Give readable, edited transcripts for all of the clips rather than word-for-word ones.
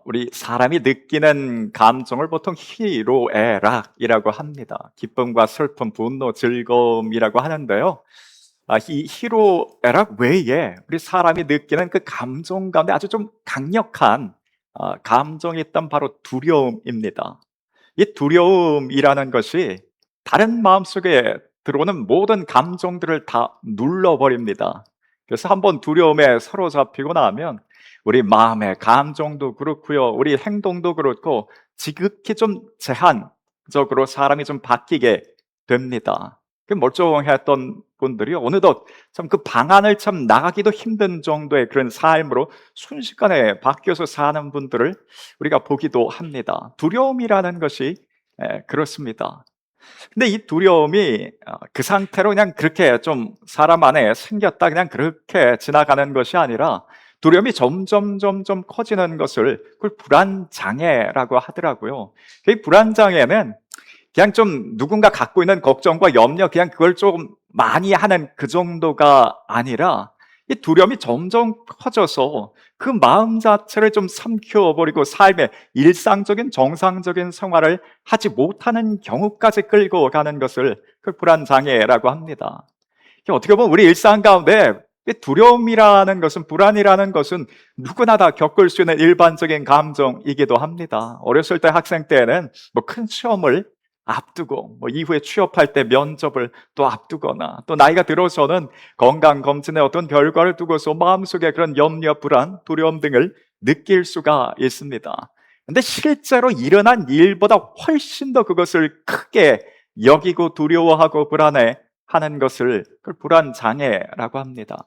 우리 사람이 느끼는 감정을 보통 희로애락이라고 합니다. 기쁨과 슬픔, 분노, 즐거움이라고 하는데요. 이 희로애락 외에 우리 사람이 느끼는 그 감정 가운데 아주 좀 강력한 감정이 있던 바로 두려움입니다. 이 두려움이라는 것이 다른 마음속에 들어오는 모든 감정들을 다 눌러버립니다. 그래서 한번 두려움에 사로잡히고 나면 우리 마음의 감정도 그렇고요, 우리 행동도 그렇고 지극히 좀 제한적으로 사람이 좀 바뀌게 됩니다. 그 멀쩡했던 분들이 어느덧 참 그 방안을 참 나가기도 힘든 정도의 그런 삶으로 순식간에 바뀌어서 사는 분들을 우리가 보기도 합니다. 두려움이라는 것이 그렇습니다. 근데 이 두려움이 그 상태로 그냥 그렇게 좀 사람 안에 생겼다 그냥 그렇게 지나가는 것이 아니라 두려움이 점점 커지는 것을 그걸 불안장애라고 하더라고요. 이 불안장애는 그냥 좀 누군가 갖고 있는 걱정과 염려, 그냥 그걸 좀 많이 하는 그 정도가 아니라 이 두려움이 점점 커져서 그 마음 자체를 좀 삼켜버리고 삶의 일상적인 정상적인 생활을 하지 못하는 경우까지 끌고 가는 것을 그 불안장애라고 합니다. 이게 어떻게 보면 우리 일상 가운데 이 두려움이라는 것은, 불안이라는 것은 누구나 다 겪을 수 있는 일반적인 감정이기도 합니다. 어렸을 때, 학생 때에는 뭐 큰 시험을 앞두고, 뭐 이후에 취업할 때 면접을 또 앞두거나, 또 나이가 들어서는 건강검진의 어떤 결과를 두고서 마음속에 그런 염려, 불안, 두려움 등을 느낄 수가 있습니다. 근데 실제로 일어난 일보다 훨씬 더 그것을 크게 여기고 두려워하고 불안해 하는 것을 그걸 불안장애라고 합니다.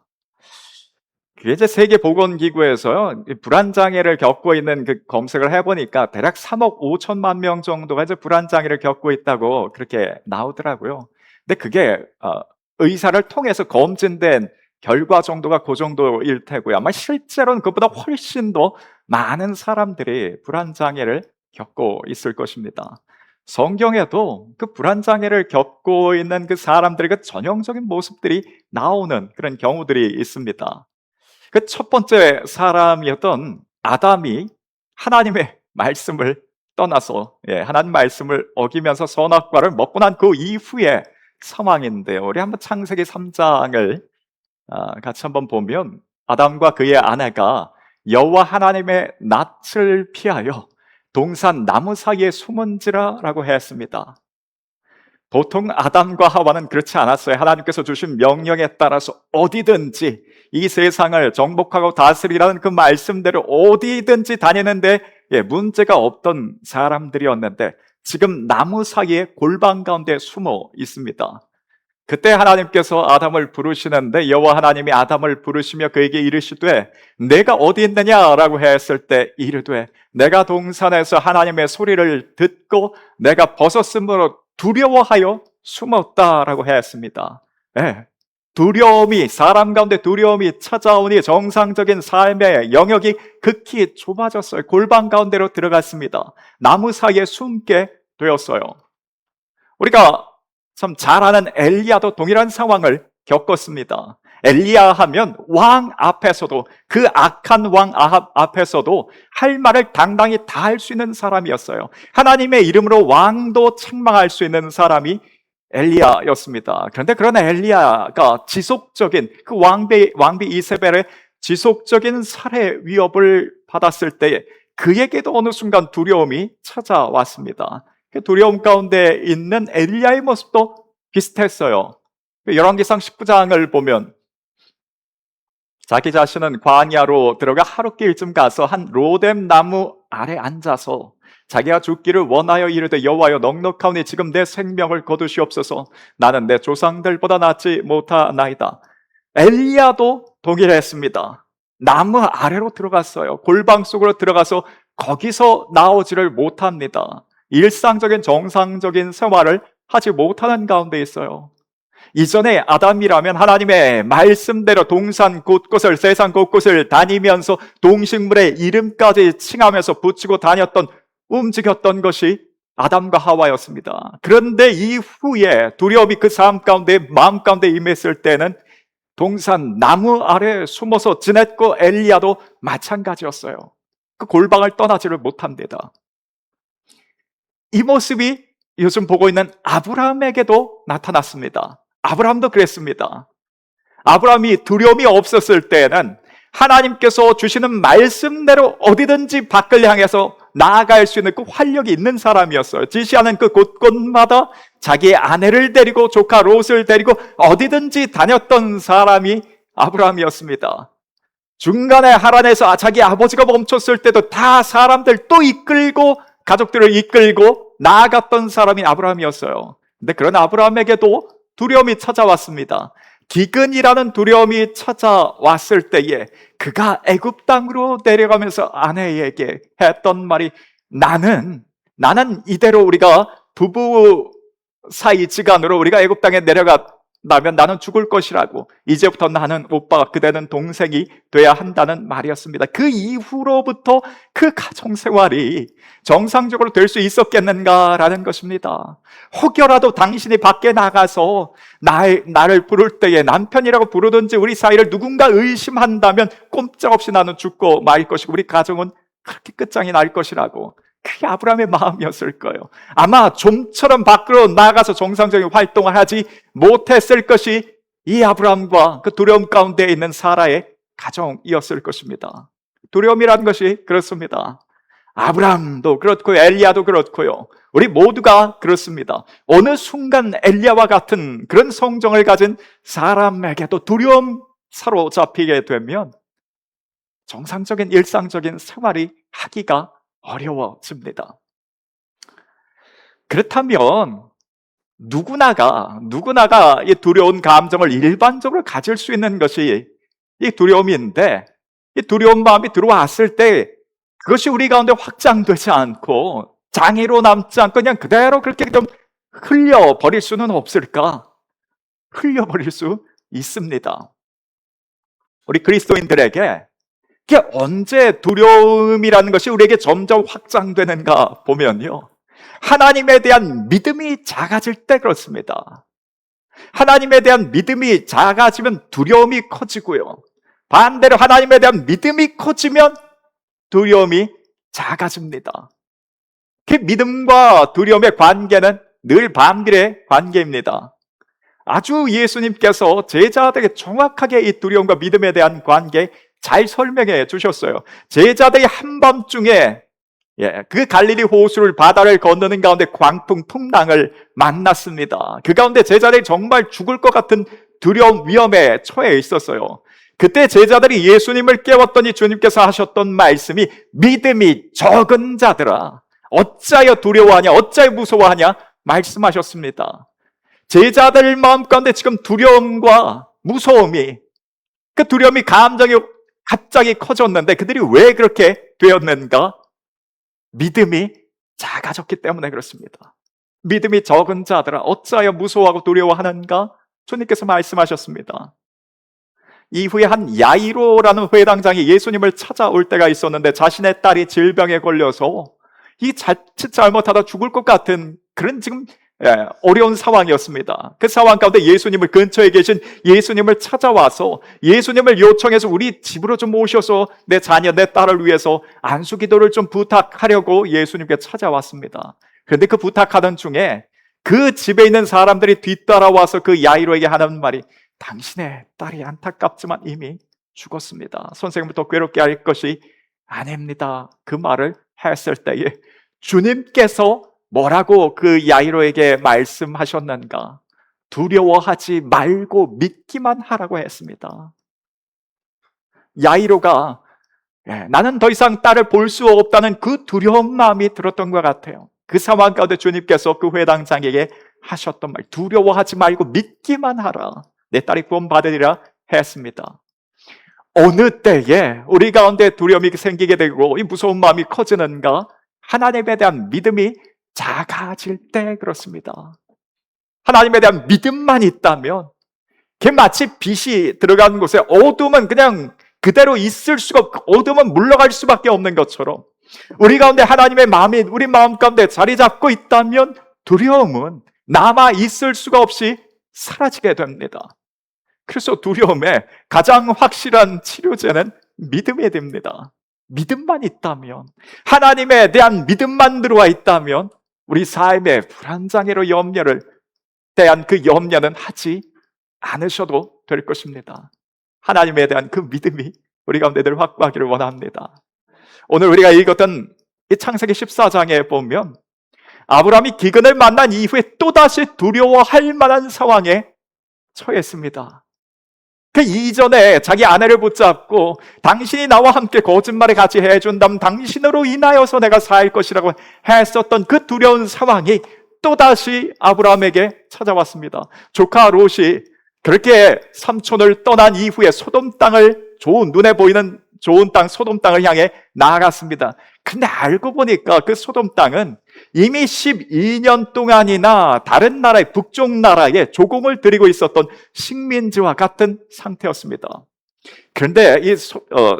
그게 이제 세계보건기구에서요, 이 불안장애를 겪고 있는 그 검색을 해보니까 대략 3억 5천만 명 정도가 이제 불안장애를 겪고 있다고 그렇게 나오더라고요. 근데 그게 의사를 통해서 검증된 결과 정도가 그 정도일 테고요. 아마 실제로는 그보다 훨씬 더 많은 사람들이 불안장애를 겪고 있을 것입니다. 성경에도 그 불안장애를 겪고 있는 그 사람들의 그 전형적인 모습들이 나오는 그런 경우들이 있습니다. 그 첫 번째 사람이었던 아담이 하나님의 말씀을 떠나서, 하나님 말씀을 어기면서 선악과를 먹고 난 그 이후의 상황인데요. 우리 한번 창세기 3장을 같이 한번 보면, 아담과 그의 아내가 여호와 하나님의 낯을 피하여 동산 나무 사이에 숨은지라라고 했습니다. 보통 아담과 하와는 그렇지 않았어요. 하나님께서 주신 명령에 따라서 어디든지 이 세상을 정복하고 다스리라는 그 말씀대로 어디든지 다니는데 문제가 없던 사람들이었는데, 지금 나무 사이에 골방 가운데 숨어 있습니다. 그때 하나님께서 아담을 부르시는데, 여호와 하나님이 아담을 부르시며 그에게 이르시되 내가 어디 있느냐라고 했을 때 이르되 내가 동산에서 하나님의 소리를 듣고 내가 벗었으므로 두려워하여 숨었다라고 했습니다. 두려움이, 사람 가운데 두려움이 찾아오니 정상적인 삶의 영역이 극히 좁아졌어요. 골방 가운데로 들어갔습니다. 나무 사이에 숨게 되었어요. 우리가 참 잘 아는 엘리야도 동일한 상황을 겪었습니다. 엘리야 하면 왕 앞에서도, 그 악한 왕 아합 앞에서도 할 말을 당당히 다 할 수 있는 사람이었어요. 하나님의 이름으로 왕도 책망할 수 있는 사람이 엘리야였습니다. 그런데 그런 엘리야가 지속적인 그 왕비 이세벨의 지속적인 살해 위협을 받았을 때 그에게도 어느 순간 두려움이 찾아왔습니다. 그 두려움 가운데 있는 엘리야의 모습도 비슷했어요. 열왕기상 19장을 보면 자기 자신은 광야로 들어가 하룻길쯤 가서 한 로뎀 나무 아래 앉아서 자기가 죽기를 원하여 이르되 여호와여 넉넉하오니 지금 내 생명을 거두시옵소서. 나는 내 조상들보다 낫지 못하나이다. 엘리야도 동일했습니다. 나무 아래로 들어갔어요. 골방 속으로 들어가서 거기서 나오지를 못합니다. 일상적인 정상적인 생활을 하지 못하는 가운데 있어요. 이전에 아담이라면 하나님의 말씀대로 동산 곳곳을, 세상 곳곳을 다니면서 동식물의 이름까지 칭하면서 붙이고 다녔던, 움직였던 것이 아담과 하와였습니다. 그런데 이후에 두려움이 그 삶 가운데, 마음 가운데 임했을 때는 동산 나무 아래 숨어서 지냈고 엘리야도 마찬가지였어요. 그 골방을 떠나지를 못합니다. 이 모습이 요즘 보고 있는 아브라함에게도 나타났습니다. 아브라함도 그랬습니다. 아브라함이 두려움이 없었을 때에는 하나님께서 주시는 말씀대로 어디든지 밖을 향해서 나아갈 수 있는 그 활력이 있는 사람이었어요. 지시하는 그 곳곳마다 자기의 아내를 데리고 조카 롯을 데리고 어디든지 다녔던 사람이 아브라함이었습니다. 중간에 하란에서 자기 아버지가 멈췄을 때도 다 사람들 또 이끌고 가족들을 이끌고 나아갔던 사람이 아브라함이었어요. 근데 그런 아브라함에게도 두려움이 찾아왔습니다. 기근이라는 두려움이 찾아왔을 때에 그가 애굽 땅으로 내려가면서 아내에게 했던 말이 나는 이대로 우리가 부부 사이 지간으로 우리가 애굽 땅에 내려가면 나는 죽을 것이라고, 이제부터 나는 오빠가 그대는 동생이 돼야 한다는 말이었습니다. 그 이후로부터 그 가정생활이 정상적으로 될 수 있었겠는가라는 것입니다. 혹여라도 당신이 밖에 나가서 나를 부를 때에 남편이라고 부르든지 우리 사이를 누군가 의심한다면 꼼짝없이 나는 죽고 말 것이고 우리 가정은 그렇게 끝장이 날 것이라고, 그게 아브라함의 마음이었을 거예요. 아마 좀처럼 밖으로 나가서 정상적인 활동을 하지 못했을 것이 이 아브라함과 그 두려움 가운데 있는 사라의 가정이었을 것입니다. 두려움이라는 것이 그렇습니다. 아브라함도 그렇고 엘리야도 그렇고요. 우리 모두가 그렇습니다. 어느 순간 엘리야와 같은 그런 성정을 가진 사람에게도 두려움 사로잡히게 되면 정상적인 일상적인 생활이 하기가 어려워집니다. 그렇다면 누구나가 이 두려운 감정을 일반적으로 가질 수 있는 것이 이 두려움인데, 이 두려운 마음이 들어왔을 때 그것이 우리 가운데 확장되지 않고 장애로 남지 않고 그냥 그대로 그렇게 좀 흘려버릴 수는 없을까? 흘려버릴 수 있습니다. 우리 그리스도인들에게 그게 언제 두려움이라는 것이 우리에게 점점 확장되는가 보면요, 하나님에 대한 믿음이 작아질 때 그렇습니다. 하나님에 대한 믿음이 작아지면 두려움이 커지고요, 반대로 하나님에 대한 믿음이 커지면 두려움이 작아집니다. 그 믿음과 두려움의 관계는 늘 반비례 관계입니다. 아주 예수님께서 제자들에게 정확하게 이 두려움과 믿음에 대한 관계 잘 설명해 주셨어요. 제자들이 한밤중에 그 갈릴리 호수를 바다를 건너는 가운데 광풍 풍랑을 만났습니다. 그 가운데 제자들이 정말 죽을 것 같은 두려움 위험에 처해 있었어요. 그때 제자들이 예수님을 깨웠더니 주님께서 하셨던 말씀이 믿음이 적은 자들아 어찌하여 두려워하냐 어찌하여 무서워하냐 말씀하셨습니다. 제자들 마음 가운데 지금 두려움과 무서움이, 그 두려움이 감정이 갑자기 커졌는데 그들이 왜 그렇게 되었는가? 믿음이 작아졌기 때문에 그렇습니다. 믿음이 적은 자들아 어찌하여 무서워하고 두려워하는가? 주님께서 말씀하셨습니다. 이후에 한 야이로라는 회당장이 예수님을 찾아올 때가 있었는데 자신의 딸이 질병에 걸려서 이 자칫 잘못하다 죽을 것 같은 그런 지금 어려운 상황이었습니다. 그 상황 가운데 예수님을, 근처에 계신 예수님을 찾아와서 예수님을 요청해서 우리 집으로 좀 오셔서 내 자녀, 내 딸을 위해서 안수기도를 좀 부탁하려고 예수님께 찾아왔습니다. 그런데 그 부탁하던 중에 그 집에 있는 사람들이 뒤따라와서 그 야이로에게 하는 말이 당신의 딸이 안타깝지만 이미 죽었습니다. 선생님을 더 괴롭게 할 것이 아닙니다. 그 말을 했을 때에 주님께서 뭐라고 그 야이로에게 말씀하셨는가? 두려워하지 말고 믿기만 하라고 했습니다. 야이로가 나는 더 이상 딸을 볼 수 없다는 그 두려운 마음이 들었던 것 같아요. 그 상황 가운데 주님께서 그 회당장에게 하셨던 말, 두려워하지 말고 믿기만 하라. 내 딸이 구원받으리라 했습니다. 어느 때에 우리 가운데 두려움이 생기게 되고 이 무서운 마음이 커지는가? 하나님에 대한 믿음이 작아질 때 그렇습니다. 하나님에 대한 믿음만 있다면 그게 마치 빛이 들어간 곳에 어둠은 그냥 그대로 있을 수가 없고 어둠은 물러갈 수밖에 없는 것처럼 우리 가운데 하나님의 마음이 우리 마음 가운데 자리 잡고 있다면 두려움은 남아 있을 수가 없이 사라지게 됩니다. 그래서 두려움의 가장 확실한 치료제는 믿음이 됩니다. 믿음만 있다면, 하나님에 대한 믿음만 들어와 있다면 우리 삶의 불안장애로 염려를 대한 그 염려는 하지 않으셔도 될 것입니다. 하나님에 대한 그 믿음이 우리 가운데 늘 확고하기를 원합니다. 오늘 우리가 읽었던 이 창세기 14장에 보면 아브라함이 기근을 만난 이후에 또다시 두려워할 만한 상황에 처했습니다. 그 이전에 자기 아내를 붙잡고 당신이 나와 함께 거짓말을 같이 해준다면 당신으로 인하여서 내가 살 것이라고 했었던 그 두려운 상황이 또다시 아브라함에게 찾아왔습니다. 조카 롯이 그렇게 삼촌을 떠난 이후에 소돔 땅을 눈에 보이는 좋은 땅 소돔 땅을 향해 나아갔습니다. 근데 알고 보니까 그 소돔 땅은 이미 12년 동안이나 다른 나라의 북쪽 나라에 조공을 들이고 있었던 식민지와 같은 상태였습니다. 그런데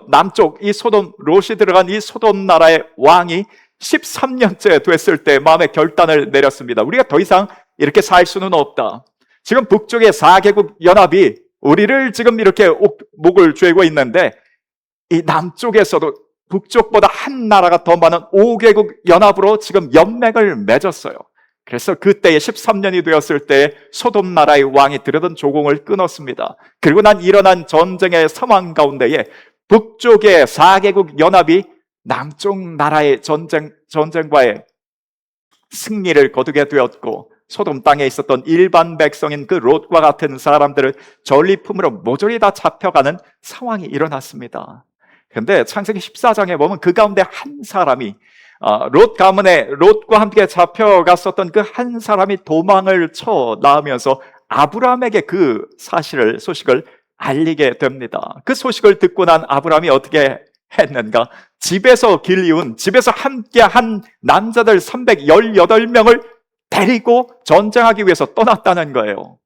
남쪽 이 소돔 롯이 들어간 이 소돔 나라의 왕이 13년째 됐을 때 마음의 결단을 내렸습니다. 우리가 더 이상 이렇게 살 수는 없다. 지금 북쪽의 4개국 연합이 우리를 지금 이렇게 목을 죄고 있는데 이 남쪽에서도 북쪽보다 한 나라가 더 많은 5개국 연합으로 지금 연맹을 맺었어요. 그래서 그때에 13년이 되었을 때 소돔 나라의 왕이 들여던 조공을 끊었습니다. 그리고 난 일어난 전쟁의 상황 가운데에 북쪽의 4개국 연합이 남쪽 나라의 전쟁과의 승리를 거두게 되었고 소돔 땅에 있었던 일반 백성인 그 롯과 같은 사람들을 전리품으로 모조리 다 잡혀가는 상황이 일어났습니다. 그런데 창세기 14장에 보면 그 가운데 한 사람이 롯 가문에 롯과 함께 잡혀갔었던 그 한 사람이 도망을 쳐 나오면서 아브라함에게 그 소식을 알리게 됩니다. 그 소식을 듣고 난 아브라함이 어떻게 했는가? 집에서 함께 한 남자들 318명을 데리고 전쟁하기 위해서 떠났다는 거예요.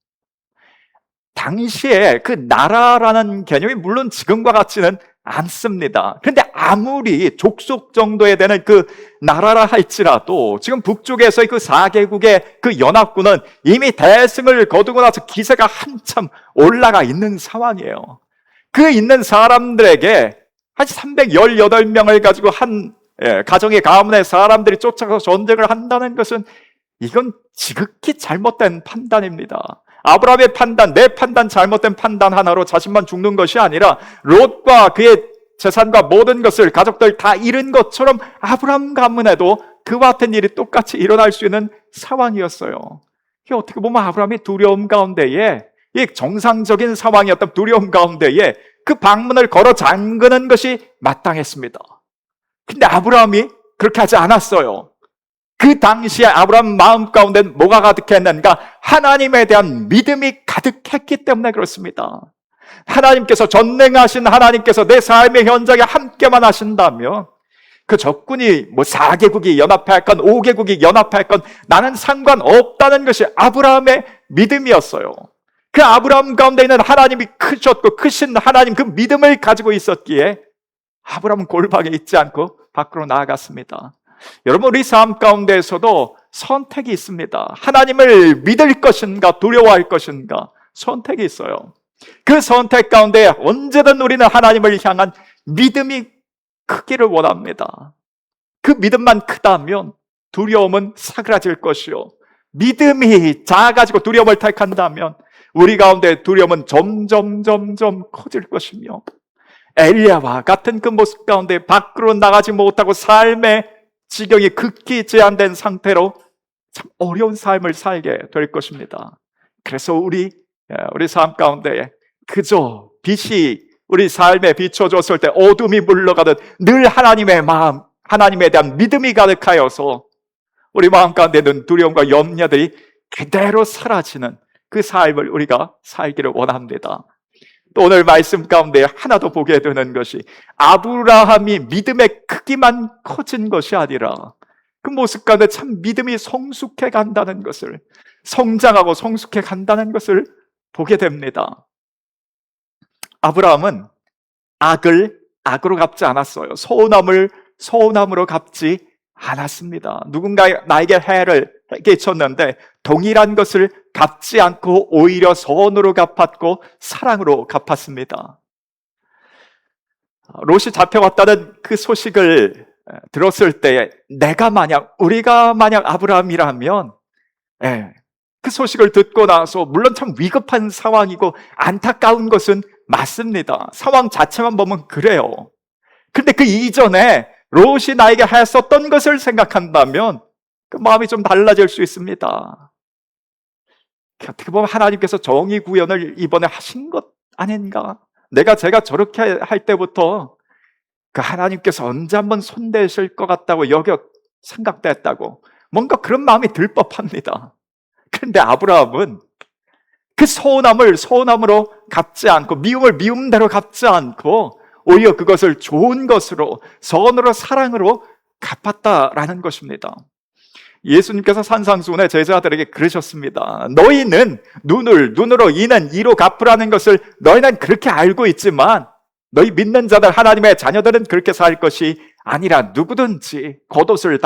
당시에 그 나라라는 개념이 물론 지금과 같지는 않습니다. 그런데 아무리 족속 정도에 되는 그 나라라 할지라도 지금 북쪽에서의 그 4개국의 그 연합군은 이미 대승을 거두고 나서 기세가 한참 올라가 있는 상황이에요. 그 있는 사람들에게 한 318명을 가지고 한 가정의 가문의 사람들이 쫓아가서 전쟁을 한다는 것은 이건 지극히 잘못된 판단입니다. 아브라함의 판단, 내 판단, 잘못된 판단 하나로 자신만 죽는 것이 아니라 롯과 그의 재산과 모든 것을 가족들 다 잃은 것처럼 아브라함 가문에도 그와 같은 일이 똑같이 일어날 수 있는 상황이었어요. 이게 어떻게 보면 아브라함이 두려움 가운데에, 이 정상적인 상황이었던 두려움 가운데에 그 방문을 걸어 잠그는 것이 마땅했습니다. 근데 아브라함이 그렇게 하지 않았어요. 그 당시에 아브라함 마음 가운데 뭐가 가득했는가? 하나님에 대한 믿음이 가득했기 때문에 그렇습니다. 하나님께서 전능하신 하나님께서 내 삶의 현장에 함께만 하신다면 그 적군이 4개국이 연합할 건 5개국이 연합할 건 나는 상관없다는 것이 아브라함의 믿음이었어요. 그 아브라함 가운데 있는 하나님이 크셨고 크신 하나님 그 믿음을 가지고 있었기에 아브라함은 골방에 있지 않고 밖으로 나아갔습니다. 여러분, 우리 삶 가운데에서도 선택이 있습니다. 하나님을 믿을 것인가 두려워할 것인가 선택이 있어요. 그 선택 가운데 언제든 우리는 하나님을 향한 믿음이 크기를 원합니다. 그 믿음만 크다면 두려움은 사그라질 것이요, 믿음이 작아지고 두려움을 택한다면 우리 가운데 두려움은 점점 커질 것이며 엘리야와 같은 그 모습 가운데 밖으로 나가지 못하고 삶의 지경이 극히 제한된 상태로 참 어려운 삶을 살게 될 것입니다. 그래서 우리 삶 가운데 그저 빛이 우리 삶에 비춰졌을 때 어둠이 물러가듯 늘 하나님의 마음, 하나님에 대한 믿음이 가득하여서 우리 마음 가운데 있는 두려움과 염려들이 그대로 사라지는 그 삶을 우리가 살기를 원합니다. 또 오늘 말씀 가운데 하나 더 보게 되는 것이 아브라함이 믿음의 크기만 커진 것이 아니라 그 모습 가운데 참 믿음이 성숙해 간다는 것을, 성장하고 성숙해 간다는 것을 보게 됩니다. 아브라함은 악을 악으로 갚지 않았어요. 서운함을 서운함으로 갚지 않았습니다. 누군가 나에게 해를 끼쳤는데 동일한 것을 갚지 않고 오히려 선으로 갚았고 사랑으로 갚았습니다. 롯이 잡혀왔다는 그 소식을 들었을 때 우리가 만약 아브라함이라면 그 소식을 듣고 나서 물론 참 위급한 상황이고 안타까운 것은 맞습니다. 상황 자체만 보면 그래요. 근데 그 이전에 롯이 나에게 했었던 것을 생각한다면 그 마음이 좀 달라질 수 있습니다. 어떻게 보면 하나님께서 정의 구현을 이번에 하신 것 아닌가? 제가 저렇게 할 때부터 그 하나님께서 언제 한번 손대실 것 같다고 생각됐다고 뭔가 그런 마음이 들 법합니다. 그런데 아브라함은 그 서운함을 서운함으로 갚지 않고 미움을 미움대로 갚지 않고 오히려 그것을 좋은 것으로 선으로 사랑으로 갚았다라는 것입니다. 예수님께서 산상수훈에 제자들에게 그러셨습니다. 너희는 눈으로 이는 이로 갚으라는 것을 너희는 그렇게 알고 있지만 너희 믿는 자들 하나님의 자녀들은 그렇게 살 것이 아니라 누구든지 속옷을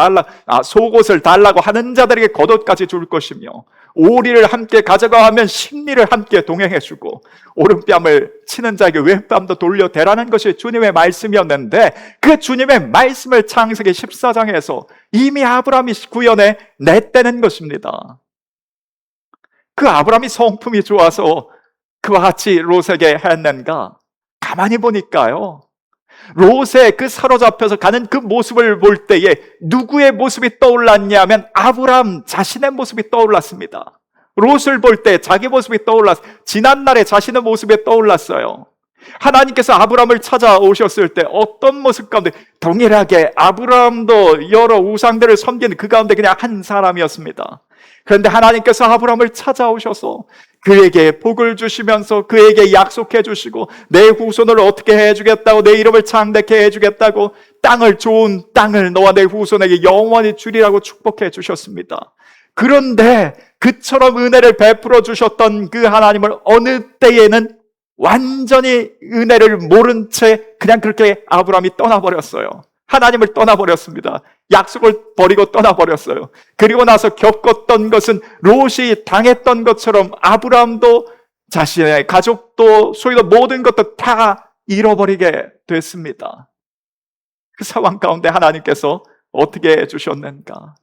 달라고 하는 자들에게 겉옷까지 줄 것이며 오리를 함께 가져가 하면 십리를 함께 동행해주고 오른뺨을 치는 자에게 왼뺨도 돌려대라는 것이 주님의 말씀이었는데 그 주님의 말씀을 창세기 14장에서 이미 아브라함이 구현해 냈다는 것입니다. 그 아브라함이 성품이 좋아서 그와 같이 롯에게 했는가? 가만히 보니까요, 롯의 그 사로잡혀서 가는 그 모습을 볼 때에 누구의 모습이 떠올랐냐면 아브라함 자신의 모습이 떠올랐습니다. 롯을 볼 때 자기 모습이 지난날의 자신의 모습이 떠올랐어요. 하나님께서 아브라함을 찾아오셨을 때 어떤 모습 가운데 동일하게 아브라함도 여러 우상들을 섬기는 그 가운데 그냥 한 사람이었습니다. 그런데 하나님께서 아브라함을 찾아오셔서 그에게 복을 주시면서 그에게 약속해 주시고 내 후손을 어떻게 해주겠다고 내 이름을 창대케 해주겠다고 좋은 땅을 너와 내 후손에게 영원히 주리라고 축복해 주셨습니다. 그런데 그처럼 은혜를 베풀어 주셨던 그 하나님을 어느 때에는 완전히 은혜를 모른 채 그냥 그렇게 아브라함이 떠나버렸어요. 하나님을 떠나버렸습니다. 약속을 버리고 떠나버렸어요. 그리고 나서 겪었던 것은 롯이 당했던 것처럼 아브라함도 자신의 가족도 소유도 모든 것도 다 잃어버리게 됐습니다. 그 상황 가운데 하나님께서 어떻게 해주셨는가?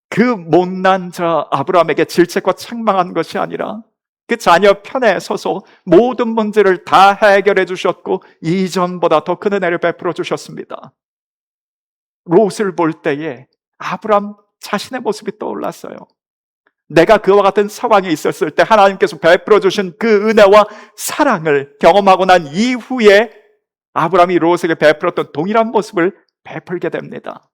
그 못난 자 아브라함에게 질책과 책망한 것이 아니라 그 자녀 편에 서서 모든 문제를 다 해결해 주셨고 이전보다 더 큰 은혜를 베풀어 주셨습니다. 롯을 볼 때에 아브라함 자신의 모습이 떠올랐어요. 내가 그와 같은 상황에 있었을 때 하나님께서 베풀어 주신 그 은혜와 사랑을 경험하고 난 이후에 아브라함이 롯에게 베풀었던 동일한 모습을 베풀게 됩니다.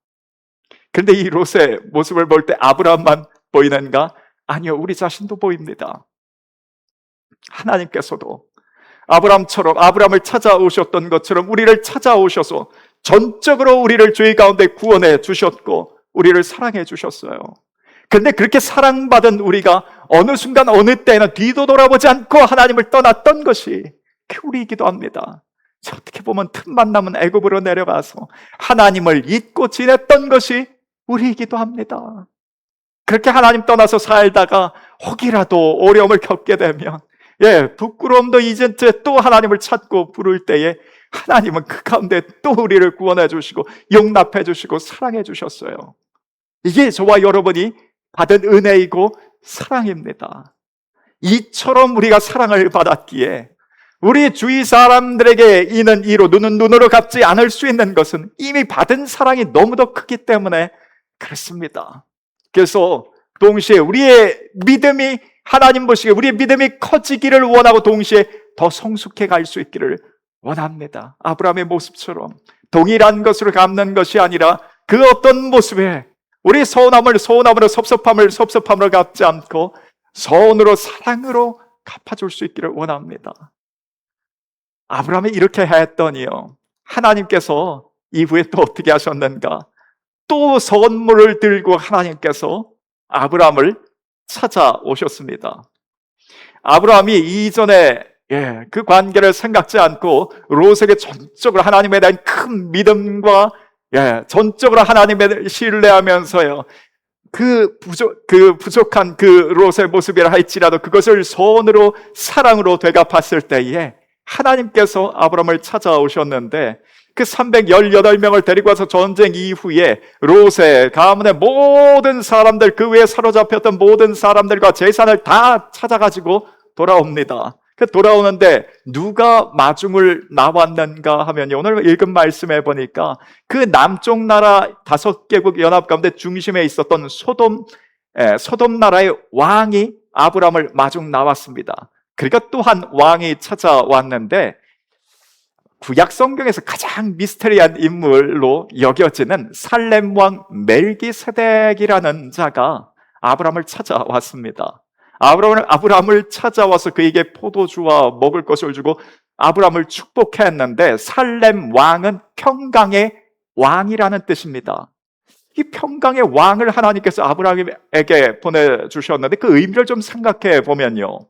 그런데 이 롯의 모습을 볼 때 아브라함만 보이는가? 아니요, 우리 자신도 보입니다. 하나님께서도 아브라함을 찾아오셨던 것처럼 우리를 찾아오셔서 전적으로 우리를 죄 가운데 구원해 주셨고 우리를 사랑해 주셨어요. 그런데 그렇게 사랑받은 우리가 어느 순간 어느 때에는 뒤도 돌아보지 않고 하나님을 떠났던 것이 우리이기도 합니다. 어떻게 보면 틈만 나면 애굽으로 내려가서 하나님을 잊고 지냈던 것이 우리이기도 합니다. 그렇게 하나님 떠나서 살다가 혹이라도 어려움을 겪게 되면 부끄러움도 잊은 채 또 하나님을 찾고 부를 때에 하나님은 그 가운데 또 우리를 구원해 주시고 용납해 주시고 사랑해 주셨어요. 이게 저와 여러분이 받은 은혜이고 사랑입니다. 이처럼 우리가 사랑을 받았기에 우리 주위 사람들에게 이는 이로 눈은 눈으로 갚지 않을 수 있는 것은 이미 받은 사랑이 너무도 크기 때문에 그렇습니다. 그래서 동시에 우리의 믿음이 하나님 보시기에 우리의 믿음이 커지기를 원하고 동시에 더 성숙해 갈 수 있기를 원합니다. 아브라함의 모습처럼 동일한 것으로 갚는 것이 아니라 그 어떤 모습에 우리 서운함으로 섭섭함으로 갚지 않고 선으로 사랑으로 갚아줄 수 있기를 원합니다. 아브라함이 이렇게 했더니요, 하나님께서 이후에 또 어떻게 하셨는가? 또 선물을 들고 하나님께서 아브라함을 찾아오셨습니다. 아브라함이 이전에 그 관계를 생각지 않고 롯에게 전적으로 하나님에 대한 큰 믿음과 전적으로 하나님을 신뢰하면서요, 그 부족한 그 롯의 모습이라 할지라도 그것을 선으로 사랑으로 되갚았을 때에 하나님께서 아브라함을 찾아오셨는데 그 318명을 데리고 와서 전쟁 이후에 롯의 가문의 모든 사람들, 그 외에 사로잡혔던 모든 사람들과 재산을 다 찾아가지고 돌아옵니다. 그 돌아오는데 누가 마중을 나왔는가 하면요, 오늘 읽은 말씀해 보니까 그 남쪽 나라 5개국 연합 가운데 중심에 있었던 소돔 나라의 왕이 아브라함을 마중 나왔습니다. 그러니까 또한 왕이 찾아왔는데 구약 성경에서 가장 미스터리한 인물로 여겨지는 살렘 왕 멜기세덱이라는 자가 아브라함을 찾아왔습니다. 아브라함을 찾아와서 그에게 포도주와 먹을 것을 주고 아브라함을 축복했는데, 살렘 왕은 평강의 왕이라는 뜻입니다. 이 평강의 왕을 하나님께서 아브라함에게 보내주셨는데 그 의미를 좀 생각해 보면요,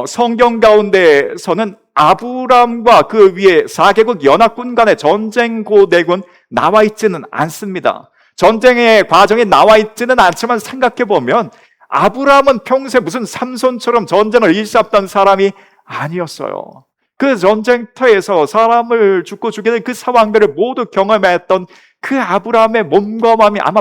성경 가운데서는 아브람과 그 위에 4개국 연합군 간의 전쟁 고대군 나와 있지는 않습니다. 전쟁의 과정이 나와 있지는 않지만 생각해 보면 아브람은 평소에 무슨 삼손처럼 전쟁을 일삼던 사람이 아니었어요. 그 전쟁터에서 사람을 죽고 죽이는 그 상황들을 모두 경험했던 그 아브람의 몸과 마음이 아마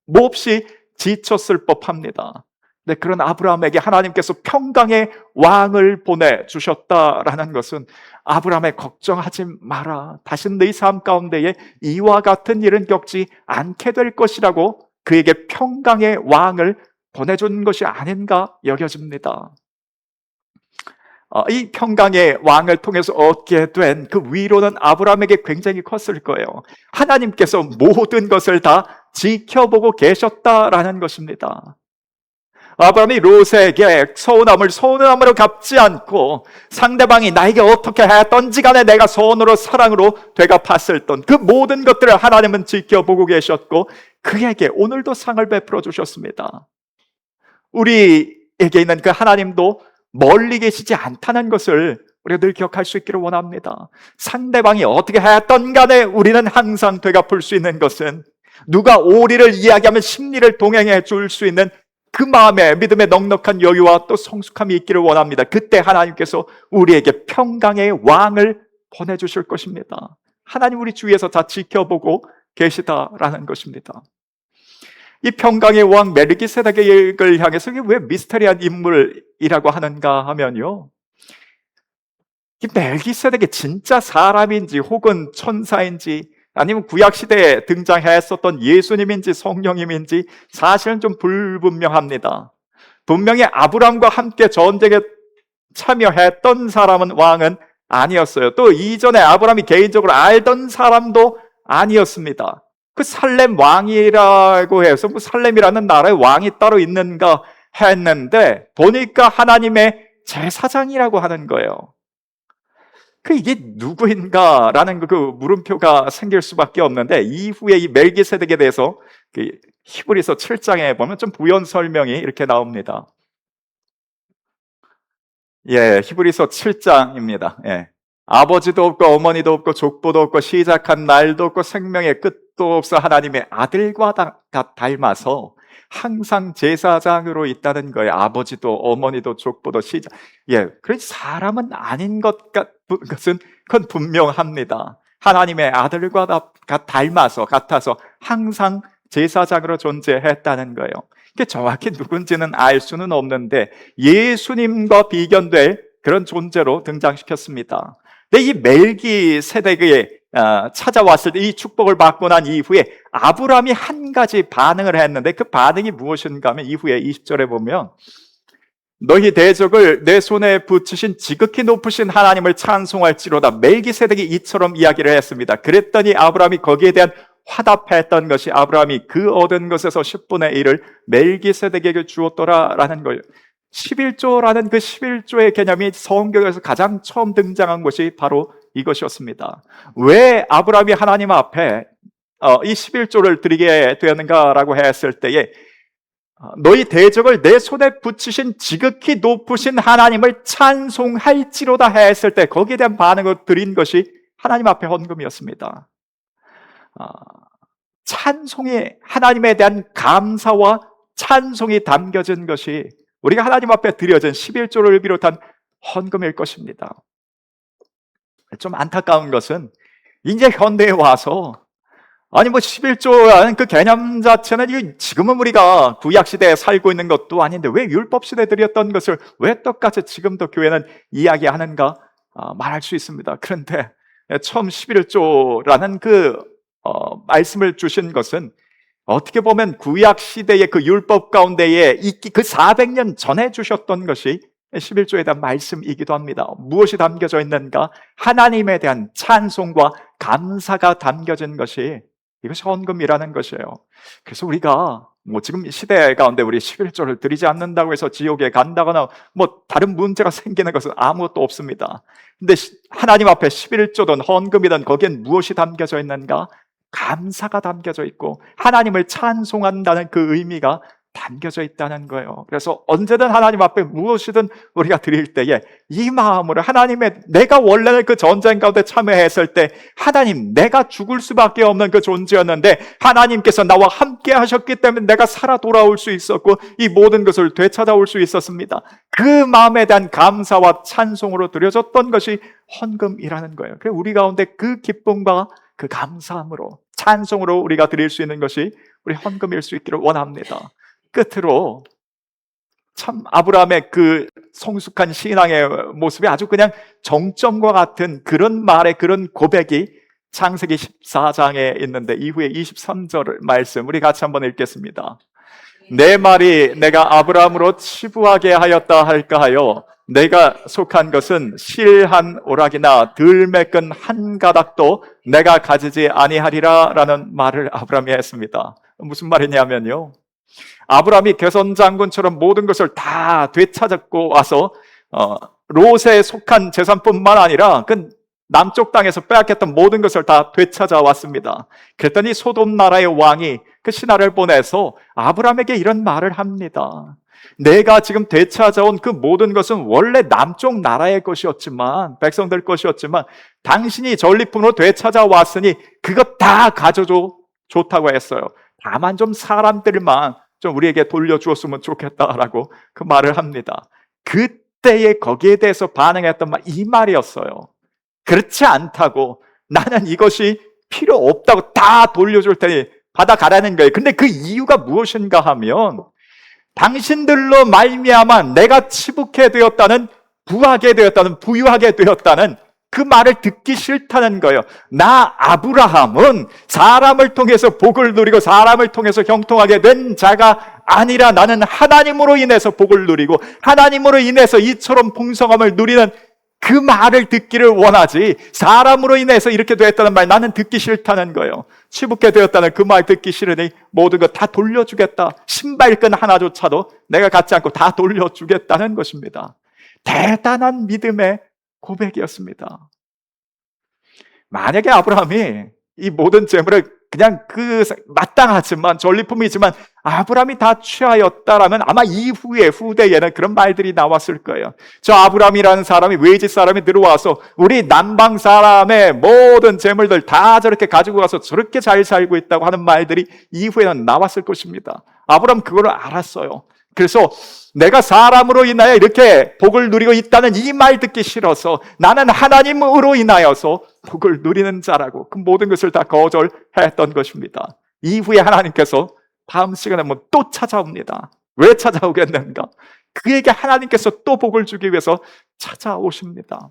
몹시 지쳤을 법합니다. 네, 그런 아브라함에게 하나님께서 평강의 왕을 보내주셨다라는 것은 아브라함에 걱정하지 마라, 다신 네 삶 가운데에 이와 같은 일은 겪지 않게 될 것이라고 그에게 평강의 왕을 보내준 것이 아닌가 여겨집니다. 이 평강의 왕을 통해서 얻게 된 그 위로는 아브라함에게 굉장히 컸을 거예요. 하나님께서 모든 것을 다 지켜보고 계셨다라는 것입니다. 아브라함이 롯에게 서운함을 서운함으로 갚지 않고 상대방이 나에게 어떻게 했던지 간에 내가 선으로 사랑으로 되갚았을 던 그 모든 것들을 하나님은 지켜보고 계셨고 그에게 오늘도 상을 베풀어 주셨습니다. 우리에게 있는 그 하나님도 멀리 계시지 않다는 것을 우리가 늘 기억할 수 있기를 원합니다. 상대방이 어떻게 했던 간에 우리는 항상 되갚을 수 있는 것은, 누가 오리를 이야기하면 심리를 동행해 줄 수 있는 그 마음에 믿음의 넉넉한 여유와 또 성숙함이 있기를 원합니다. 그때 하나님께서 우리에게 평강의 왕을 보내주실 것입니다. 하나님 우리 주위에서 다 지켜보고 계시다라는 것입니다. 이 평강의 왕 멜기세덱을 향해서 이게 왜 미스터리한 인물이라고 하는가 하면요, 이 멜기세덱이 진짜 사람인지 혹은 천사인지 아니면 구약시대에 등장했었던 예수님인지 성령님인지 사실은 좀 불분명합니다. 분명히 아브람과 함께 전쟁에 참여했던 왕은 아니었어요. 또 이전에 아브람이 개인적으로 알던 사람도 아니었습니다. 그 살렘 왕이라고 해서 뭐 살렘이라는 나라의 왕이 따로 있는가 했는데 보니까 하나님의 제사장이라고 하는 거예요. 이게 누구인가라는 그 물음표가 생길 수밖에 없는데, 이후에 이 멜기세덱에 대해서 히브리서 7장에 보면 좀 부연 설명이 이렇게 나옵니다. 히브리서 7장입니다. 아버지도 없고 어머니도 없고 족보도 없고 시작한 날도 없고 생명의 끝도 없어 하나님의 아들과 닮아서 항상 제사장으로 있다는 거예요. 아버지도 어머니도 족보도 그래서 사람은 아닌 것은 그건 분명합니다. 하나님의 아들과 같아서 항상 제사장으로 존재했다는 거예요. 이게 정확히 누군지는 알 수는 없는데 예수님과 비견될 그런 존재로 등장시켰습니다. 근데 이 멜기세덱에 찾아왔을 때 이 축복을 받고 난 이후에 아브라함이 한 가지 반응을 했는데 그 반응이 무엇인가 하면 이후에 20절에 보면 너희 대적을 내 손에 붙이신 지극히 높으신 하나님을 찬송할지로다. 멜기세덱이 이처럼 이야기를 했습니다. 그랬더니 아브라함이 거기에 대한 화답했던 것이 아브라함이 그 얻은 것에서 10분의 1을 멜기세덱에게 주었더라라는 거예요. 11조라는 그 11조의 개념이 성경에서 가장 처음 등장한 것이 바로 이것이었습니다. 왜 아브라함이 하나님 앞에 이 11조를 드리게 되었는가라고 했을 때에 너희 대적을 내 손에 붙이신 지극히 높으신 하나님을 찬송할지로다 했을 때 거기에 대한 반응을 드린 것이 하나님 앞에 헌금이었습니다. 찬송이, 하나님에 대한 감사와 찬송이 담겨진 것이 우리가 하나님 앞에 드려진 11조를 비롯한 헌금일 것입니다. 좀 안타까운 것은 이제 현대에 와서 아니 뭐 11조라는 그 개념 자체는 지금은 우리가 구약 시대에 살고 있는 것도 아닌데 왜 율법 시대에 드렸던 것을 왜 똑같이 지금도 교회는 이야기하는가 말할 수 있습니다. 그런데 처음 11조라는 그 말씀을 주신 것은 어떻게 보면 구약 시대의 그 율법 가운데에 있기 그 400년 전에 주셨던 것이 11조에 대한 말씀이기도 합니다. 무엇이 담겨져 있는가? 하나님에 대한 찬송과 감사가 담겨진 것이 이것이 헌금이라는 것이에요. 그래서 우리가 뭐 지금 시대 가운데 우리 11조를 드리지 않는다고 해서 지옥에 간다거나 뭐 다른 문제가 생기는 것은 아무것도 없습니다. 근데 하나님 앞에 11조든 헌금이든 거기엔 무엇이 담겨져 있는가? 감사가 담겨져 있고 하나님을 찬송한다는 그 의미가 담겨져 있다는 거예요. 그래서 언제든 하나님 앞에 무엇이든 우리가 드릴 때에 이 마음으로 하나님의, 내가 원래는 그 전쟁 가운데 참여했을 때 하나님, 내가 죽을 수밖에 없는 그 존재였는데 하나님께서 나와 함께 하셨기 때문에 내가 살아 돌아올 수 있었고 이 모든 것을 되찾아올 수 있었습니다. 그 마음에 대한 감사와 찬송으로 드려졌던 것이 헌금이라는 거예요. 그래서 우리 가운데 그 기쁨과 그 감사함으로 찬송으로 우리가 드릴 수 있는 것이 우리 헌금일 수 있기를 원합니다. 끝으로 참 아브라함의 그 성숙한 신앙의 모습이 아주 그냥 정점과 같은 그런 말의 그런 고백이 창세기 14장에 있는데 이후에 23절 말씀 우리 같이 한번 읽겠습니다. 내 말이 내가 아브라함으로 치부하게 하였다 할까 하여 내가 속한 것은 실 한 오락이나 들 맺은 한 가닥도 내가 가지지 아니하리라 라는 말을 아브라함이 했습니다. 무슨 말이냐면요, 아브라함이 개선 장군처럼 모든 것을 다 되찾았고 와서 롯에 속한 재산뿐만 아니라 그 남쪽 땅에서 빼앗겼던 모든 것을 다 되찾아 왔습니다. 그랬더니 소돔 나라의 왕이 그 신하를 보내서 아브라함에게 이런 말을 합니다. 내가 지금 되찾아온 그 모든 것은 원래 남쪽 나라의 것이었지만, 백성들 것이었지만 당신이 전리품으로 되찾아 왔으니 그것 다 가져줘 좋다고 했어요. 다만 좀 사람들만 좀 우리에게 돌려주었으면 좋겠다라고 그 말을 합니다. 그때에 거기에 대해서 반응했던 말, 이 말이었어요. 그렇지 않다고, 나는 이것이 필요 없다고 다 돌려줄 테니 받아가라는 거예요. 근데 그 이유가 무엇인가 하면 당신들로 말미암아 내가 치북해 되었다는, 부하게 되었다는, 부유하게 되었다는 그 말을 듣기 싫다는 거예요. 나 아브라함은 사람을 통해서 복을 누리고 사람을 통해서 형통하게 된 자가 아니라 나는 하나님으로 인해서 복을 누리고 하나님으로 인해서 이처럼 풍성함을 누리는 그 말을 듣기를 원하지, 사람으로 인해서 이렇게 되었다는 말 나는 듣기 싫다는 거예요. 치북해 되었다는 그 말 듣기 싫으니 모든 것 다 돌려주겠다. 신발끈 하나조차도 내가 갖지 않고 다 돌려주겠다는 것입니다. 대단한 믿음의 고백이었습니다. 만약에 아브라함이 이 모든 재물을 그냥 그 마땅하지만 전리품이지만 아브라함이 다 취하였다라면 아마 이후에 후대에는 그런 말들이 나왔을 거예요. 저 아브라함이라는 사람이, 외지 사람이 들어와서 우리 남방 사람의 모든 재물들 다 저렇게 가지고 가서 저렇게 잘 살고 있다고 하는 말들이 이후에는 나왔을 것입니다. 아브라함 그걸 알았어요. 그래서 내가 사람으로 인하여 이렇게 복을 누리고 있다는 이 말 듣기 싫어서 나는 하나님으로 인하여서 복을 누리는 자라고 그 모든 것을 다 거절했던 것입니다. 이후에 하나님께서 다음 시간에 또 찾아옵니다. 왜 찾아오겠는가? 그에게 하나님께서 또 복을 주기 위해서 찾아오십니다.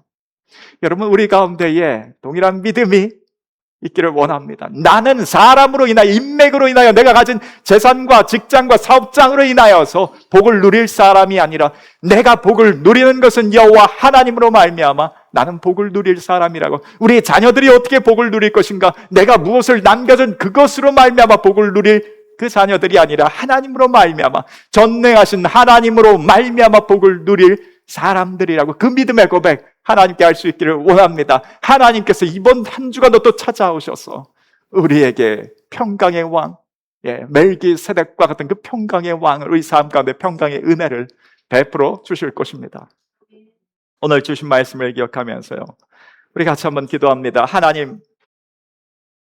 여러분, 우리 가운데에 동일한 믿음이 있기를 원합니다. 나는 사람으로 인하여, 인맥으로 인하여, 내가 가진 재산과 직장과 사업장으로 인하여서 복을 누릴 사람이 아니라 내가 복을 누리는 것은 여호와 하나님으로 말미암아 나는 복을 누릴 사람이라고. 우리 자녀들이 어떻게 복을 누릴 것인가? 내가 무엇을 남겨준 그것으로 말미암아 복을 누릴 그 자녀들이 아니라 하나님으로 말미암아, 전능하신 하나님으로 말미암아 복을 누릴 사람들이라고, 그 믿음의 고백 하나님께 할 수 있기를 원합니다. 하나님께서 이번 한 주간도 또 찾아오셔서 우리에게 평강의 왕, 멜기세덱과 같은 그 평강의 왕을, 우리 삶 가운데 평강의 은혜를 베풀어 주실 것입니다. 오늘 주신 말씀을 기억하면서요, 우리 같이 한번 기도합니다. 하나님,